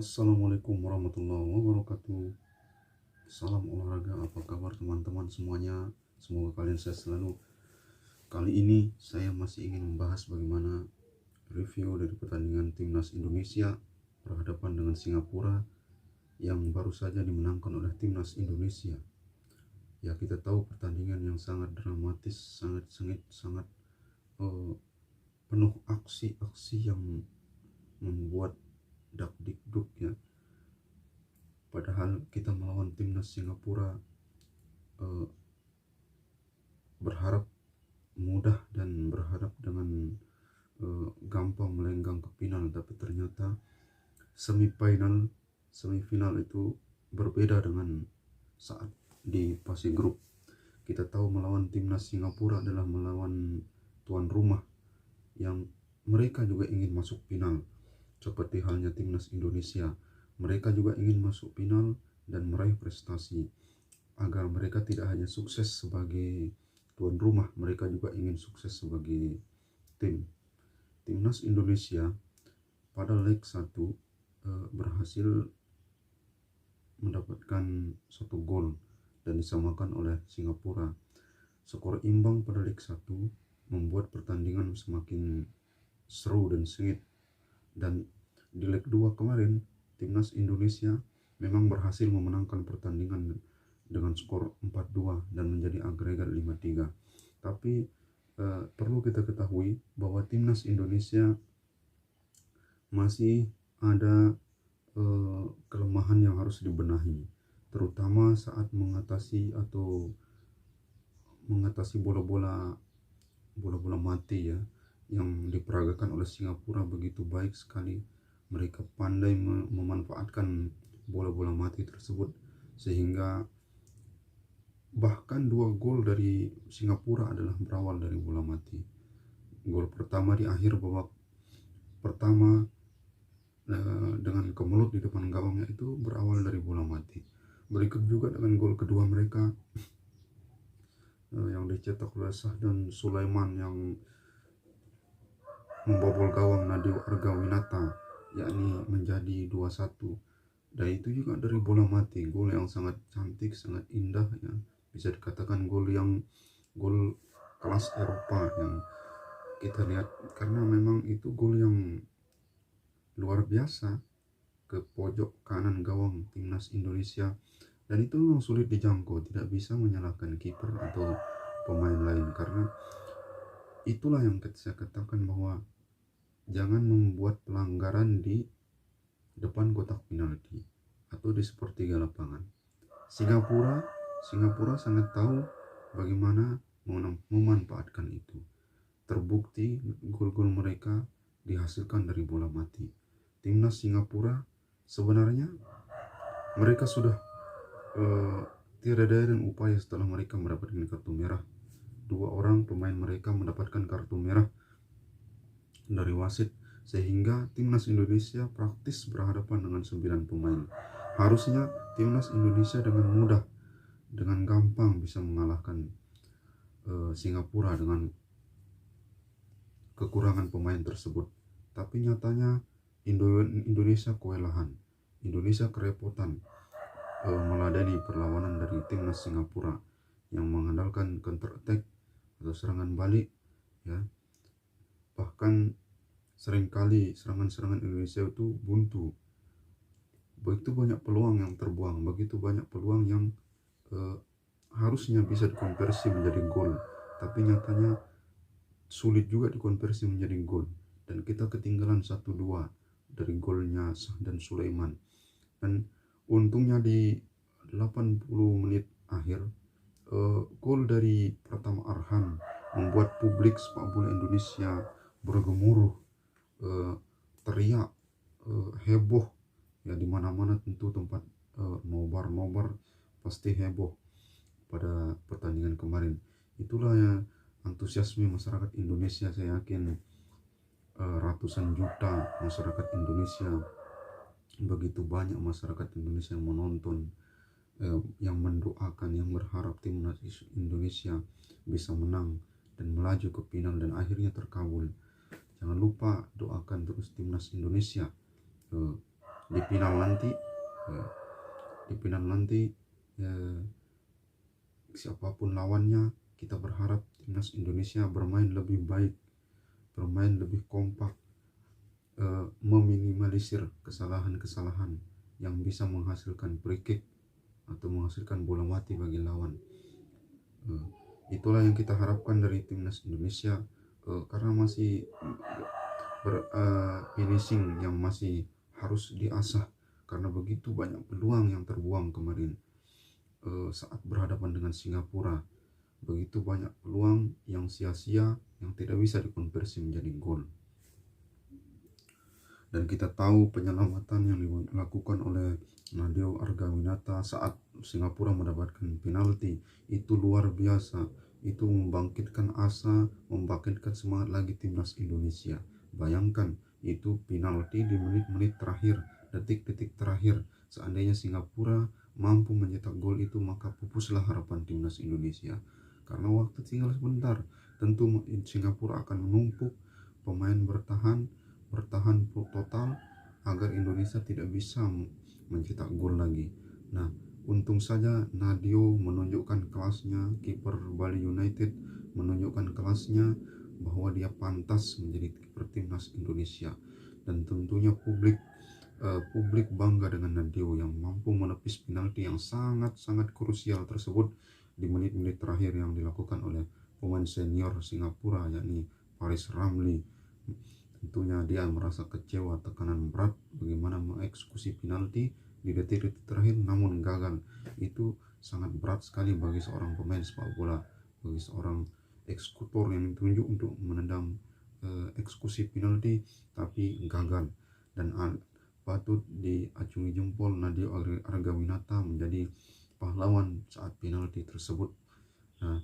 Assalamualaikum warahmatullahi wabarakatuh. Salam olahraga, apa kabar teman-teman semuanya? Semoga kalian sehat selalu. Kali ini saya masih ingin membahas bagaimana review dari pertandingan timnas Indonesia berhadapan dengan Singapura yang baru saja dimenangkan oleh timnas Indonesia. Ya, kita tahu pertandingan yang sangat dramatis, sangat penuh aksi-aksi yang membuat dakdikduk ya. Padahal kita melawan timnas Singapura berharap mudah dan berharap dengan gampang melenggang ke final, tapi ternyata semifinal itu berbeda dengan saat di fase grup. Kita tahu melawan timnas Singapura adalah melawan tuan rumah yang mereka juga ingin masuk final. Seperti halnya timnas Indonesia, mereka juga ingin masuk final dan meraih prestasi. Agar mereka tidak hanya sukses sebagai tuan rumah, mereka juga ingin sukses sebagai tim. Timnas Indonesia pada leg 1 berhasil mendapatkan 1 gol dan disamakan oleh Singapura. Skor imbang pada leg 1 membuat pertandingan semakin seru dan sengit. Dan di leg 2 kemarin, timnas Indonesia memang berhasil memenangkan pertandingan dengan skor 4-2 dan menjadi agregat 5-3. Tapi perlu kita ketahui bahwa timnas Indonesia masih ada kelemahan yang harus dibenahi, terutama saat mengatasi bola-bola mati ya, yang diperagakan oleh Singapura begitu baik sekali. Mereka pandai memanfaatkan bola-bola mati tersebut, sehingga bahkan 2 gol dari Singapura adalah berawal dari bola mati. Gol pertama di akhir babak pertama dengan kemelut di depan gawangnya itu berawal dari bola mati. Berikut juga dengan gol kedua mereka yang dicetak oleh Sahdan Sulaiman yang membobol gawang Nadeo Argawinata, yakni menjadi 2-1. Dan itu juga dari bola mati, gol yang sangat cantik, sangat indah ya. Bisa dikatakan gol kelas Eropa yang kita lihat, karena memang itu gol yang luar biasa ke pojok kanan gawang timnas Indonesia, dan itu memang sulit dijangkau. Tidak bisa menyalahkan kiper atau pemain lain, karena itulah yang saya katakan bahwa jangan membuat pelanggaran di depan kotak penalti atau di sepertiga lapangan. Singapura sangat tahu bagaimana memanfaatkan itu. Terbukti gol-gol mereka dihasilkan dari bola mati. Timnas Singapura sebenarnya mereka sudah tiada daya dan upaya setelah mereka mendapatkan kartu merah. 2 orang pemain mereka mendapatkan kartu merah dari wasit, sehingga timnas Indonesia praktis berhadapan dengan 9 pemain. Harusnya timnas Indonesia dengan mudah, dengan gampang bisa mengalahkan Singapura dengan kekurangan pemain tersebut. Tapi nyatanya Indonesia kewalahan, Indonesia kerepotan meladeni perlawanan dari timnas Singapura yang mengandalkan counter attack atau serangan balik ya. Bahkan seringkali serangan-serangan Indonesia itu buntu. Begitu banyak peluang yang terbuang, begitu banyak peluang yang harusnya bisa dikonversi menjadi gol, tapi nyatanya sulit juga dikonversi menjadi gol, dan kita ketinggalan 1-2 dari golnya Sahdan Sulaiman. Dan untungnya di 80 menit akhir gol dari Pratama Arhan membuat publik sepak bola Indonesia bergemuruh, teriak, heboh ya. Di mana-mana tentu tempat nobar pasti heboh pada pertandingan kemarin. Itulah ya antusiasme masyarakat Indonesia. Saya yakin ratusan juta masyarakat Indonesia, begitu banyak masyarakat Indonesia yang menonton, yang mendoakan, yang berharap timnas Indonesia bisa menang dan melaju ke final, dan akhirnya terkabul. Jangan lupa doakan terus timnas Indonesia di final nanti siapapun lawannya, kita berharap timnas Indonesia bermain lebih baik, bermain lebih kompak, meminimalisir kesalahan-kesalahan yang bisa menghasilkan free kick atau menghasilkan bola mati bagi lawan. Itulah yang kita harapkan dari timnas Indonesia, karena masih finishing yang masih harus diasah, karena begitu banyak peluang yang terbuang kemarin saat berhadapan dengan Singapura. Begitu banyak peluang yang sia-sia, yang tidak bisa dikonversi menjadi gol. Dan kita tahu penyelamatan yang dilakukan oleh Nadeo Argawinata saat Singapura mendapatkan penalti itu luar biasa. Itu membangkitkan asa, membangkitkan semangat lagi timnas Indonesia. Bayangkan, itu penalti di menit-menit terakhir, detik-detik terakhir. Seandainya Singapura mampu mencetak gol itu, maka pupuslah harapan timnas Indonesia. Karena waktu tinggal sebentar, tentu Singapura akan menumpuk pemain bertahan total agar Indonesia tidak bisa mencetak gol lagi. Nah, untung saja Nadeo menunjukkan kelasnya, kiper Bali United menunjukkan kelasnya bahwa dia pantas menjadi kiper timnas Indonesia. Dan tentunya publik bangga dengan Nadeo yang mampu menepis penalti yang sangat-sangat krusial tersebut di menit-menit terakhir yang dilakukan oleh pemain senior Singapura, yakni Paris Ramli. Tentunya dia merasa kecewa, tekanan berat bagaimana mengeksekusi penalti di detik-detik terakhir namun gagal. Itu sangat berat sekali bagi seorang pemain sepak bola, bagi seorang eksekutor yang ditunjuk untuk menendang eksekusi penalti tapi gagal. Dan patut diacungi jempol Nadeo Argawinata menjadi pahlawan saat penalti tersebut. Nah,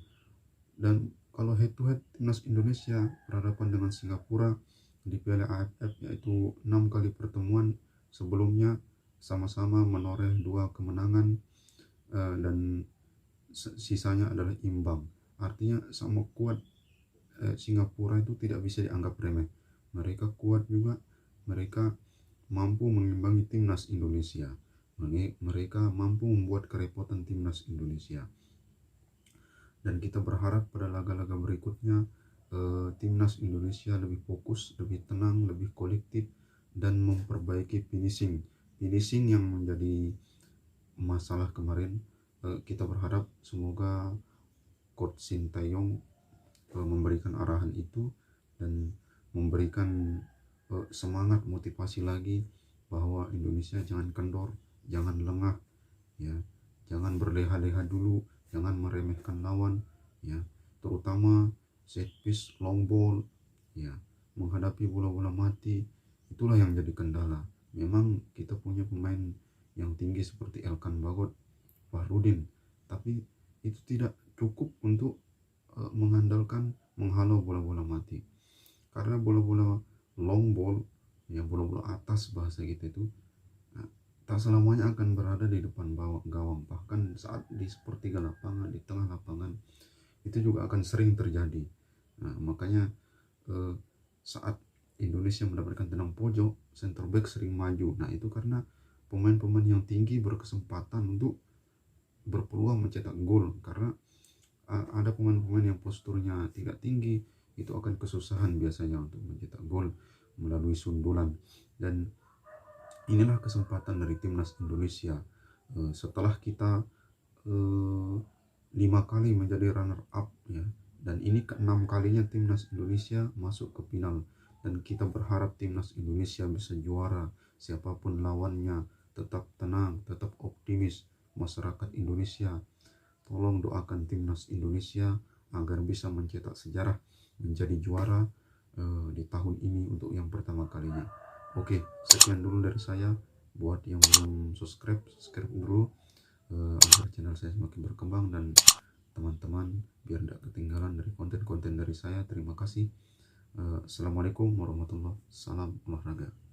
dan kalau head to head timnas Indonesia berhadapan dengan Singapura di Piala AFF, yaitu 6 kali pertemuan sebelumnya sama-sama menoreh 2 kemenangan dan sisanya adalah imbang. Artinya sama kuat Singapura itu tidak bisa dianggap remeh. Mereka kuat juga, mereka mampu mengimbangi timnas Indonesia. Mereka mampu membuat kerepotan timnas Indonesia. Dan kita berharap pada laga-laga berikutnya timnas Indonesia lebih fokus, lebih tenang, lebih kolektif, dan memperbaiki finishing yang menjadi masalah kemarin. Kita berharap semoga Coach Sintayong memberikan arahan itu dan memberikan semangat, motivasi lagi bahwa Indonesia jangan kendor, jangan lengah, ya, jangan berleha-leha dulu, jangan meremehkan lawan, ya, terutama set piece, long ball, ya, menghadapi bola-bola mati. Itulah yang jadi kendala. Memang kita punya pemain yang tinggi seperti Elkan Bagot, Fahrudin, tapi itu tidak cukup untuk menghalau bola-bola mati. Karena bola-bola long ball, ya, bola-bola atas bahasa kita itu, tak selamanya akan berada di depan gawang. Bahkan saat di sepertiga lapangan, di tengah lapangan, itu juga akan sering terjadi. Nah, makanya saat Indonesia mendapatkan tendangan pojok, center back sering maju. Nah, itu karena pemain-pemain yang tinggi berkesempatan untuk berpeluang mencetak gol. Karena ada pemain-pemain yang posturnya tidak tinggi, itu akan kesusahan biasanya untuk mencetak gol melalui sundulan. Dan inilah kesempatan dari timnas Indonesia setelah kita 5 kali menjadi runner up, ya, dan ini ke-6 kalinya timnas Indonesia masuk ke final. Dan kita berharap timnas Indonesia bisa juara siapapun lawannya. Tetap tenang, tetap optimis. Masyarakat Indonesia, tolong doakan timnas Indonesia agar bisa mencetak sejarah menjadi juara di tahun ini untuk yang pertama kalinya. Oke, sekian dulu dari saya. Buat yang belum subscribe dulu agar channel saya semakin berkembang dan teman-teman biar tidak ketinggalan dari konten-konten dari saya. Terima kasih. Assalamualaikum warahmatullahi wabarakatuh. Salam olahraga.